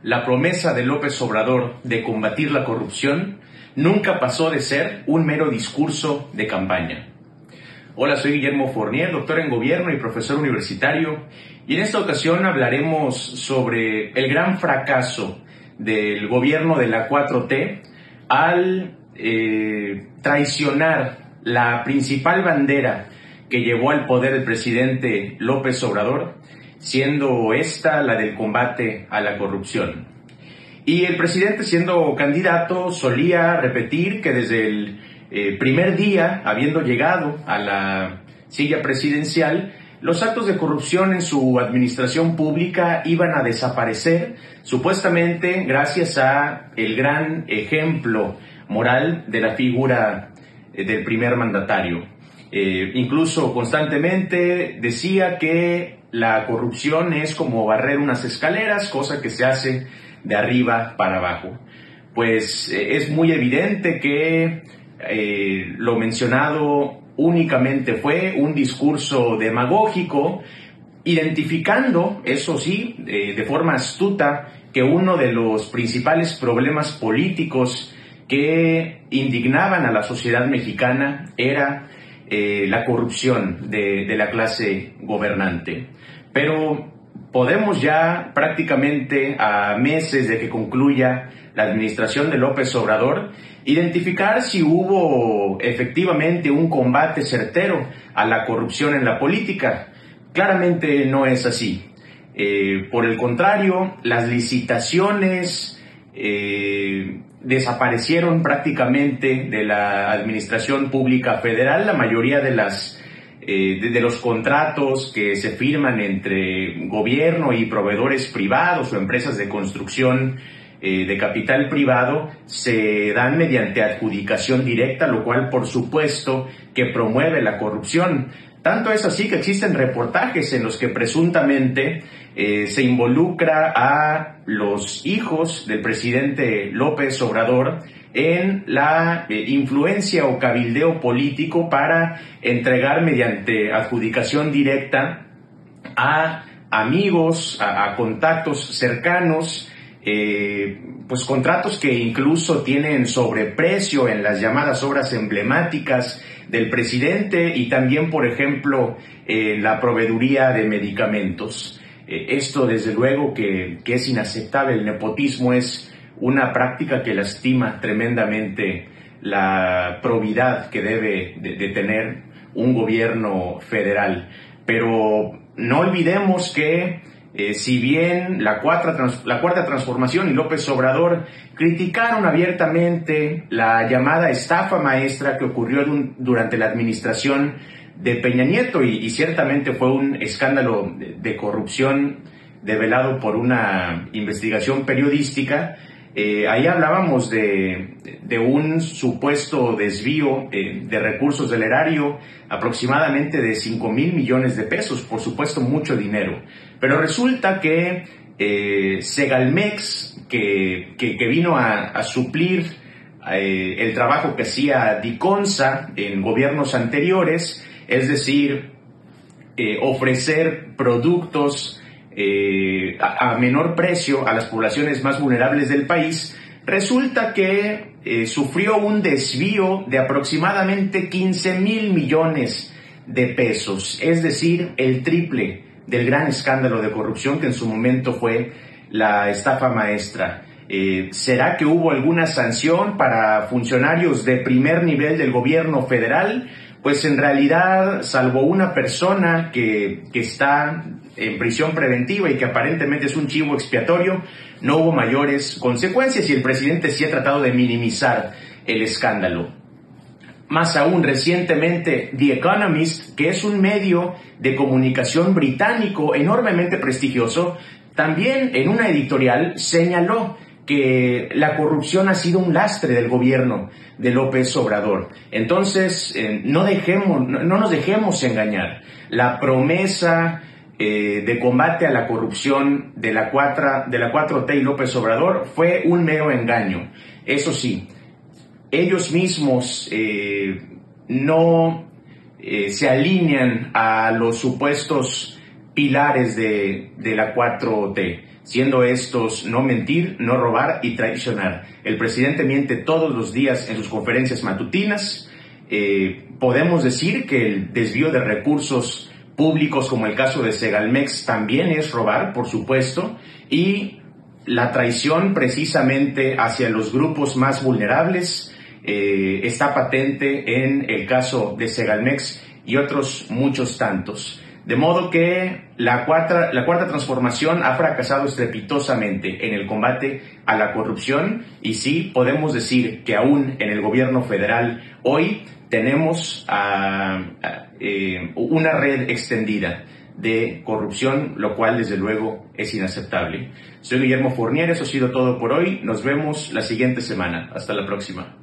la promesa de López Obrador de combatir la corrupción nunca pasó de ser un mero discurso de campaña. Hola, soy Guillermo Fournier, doctor en gobierno y profesor universitario, y en esta ocasión hablaremos sobre el gran fracaso del gobierno de la 4T al traicionar la principal bandera que llevó al poder el presidente López Obrador, siendo esta la del combate a la corrupción. Y el presidente, siendo candidato, solía repetir que desde el primer día, habiendo llegado a la silla presidencial, los actos de corrupción en su administración pública iban a desaparecer, supuestamente gracias a el gran ejemplo moral de la figura del primer mandatario. Incluso constantemente decía que la corrupción es como barrer unas escaleras, cosa que se hace de arriba para abajo. Pues es muy evidente que lo mencionado únicamente fue un discurso demagógico, identificando, eso sí, de forma astuta, que uno de los principales problemas políticos que indignaban a la sociedad mexicana era la corrupción de la clase gobernante. Pero podemos ya prácticamente a meses de que concluya la administración de López Obrador identificar si hubo efectivamente un combate certero a la corrupción en la política. Claramente no es así. Por el contrario, las licitaciones desaparecieron prácticamente de la administración pública federal. La mayoría de los contratos que se firman entre gobierno y proveedores privados o empresas de construcción de capital privado se dan mediante adjudicación directa, lo cual por supuesto que promueve la corrupción. Tanto es así que existen reportajes en los que presuntamente se involucra a los hijos del presidente López Obrador en la influencia o cabildeo político para entregar mediante adjudicación directa a amigos, a contactos cercanos, pues contratos que incluso tienen sobreprecio en las llamadas obras emblemáticas del presidente y también, por ejemplo, la proveeduría de medicamentos. Esto desde luego que es inaceptable. El nepotismo es una práctica que lastima tremendamente la probidad que debe de tener un gobierno federal. Pero no olvidemos que si bien la cuarta transformación y López Obrador criticaron abiertamente la llamada estafa maestra que ocurrió durante la administración de Peña Nieto, y ciertamente fue un escándalo de corrupción develado por una investigación periodística, ahí hablábamos de un supuesto desvío de recursos del erario, aproximadamente de 5,000 millones de pesos, por supuesto mucho dinero. Pero resulta que Segalmex, que vino a suplir el trabajo que hacía Diconsa en gobiernos anteriores, es decir, ofrecer productos a menor precio a las poblaciones más vulnerables del país, resulta que sufrió un desvío de aproximadamente 15,000 millones de pesos, es decir, el triple del gran escándalo de corrupción que en su momento fue la estafa maestra. ¿Será que hubo alguna sanción para funcionarios de primer nivel del gobierno federal? Pues en realidad, salvo una persona que está en prisión preventiva y que aparentemente es un chivo expiatorio, no hubo mayores consecuencias y el presidente sí ha tratado de minimizar el escándalo. Más aún, recientemente, The Economist, que es un medio de comunicación británico enormemente prestigioso, también en una editorial señaló que la corrupción ha sido un lastre del gobierno de López Obrador. Entonces, no nos dejemos engañar. La promesa de combate a la corrupción de la 4T y López Obrador fue un mero engaño. Eso sí, ellos mismos no se alinean a los supuestos pilares de la 4T, siendo estos no mentir, no robar y traicionar. El presidente miente todos los días en sus conferencias matutinas. Podemos decir que el desvío de recursos públicos, como el caso de Segalmex, también es robar, por supuesto, y la traición precisamente hacia los grupos más vulnerables está patente en el caso de Segalmex y otros muchos tantos. De modo que la cuarta transformación ha fracasado estrepitosamente en el combate a la corrupción, y sí podemos decir que aún en el gobierno federal hoy tenemos una red extendida de corrupción, lo cual desde luego es inaceptable. Soy Guillermo Fournier, eso ha sido todo por hoy. Nos vemos la siguiente semana. Hasta la próxima.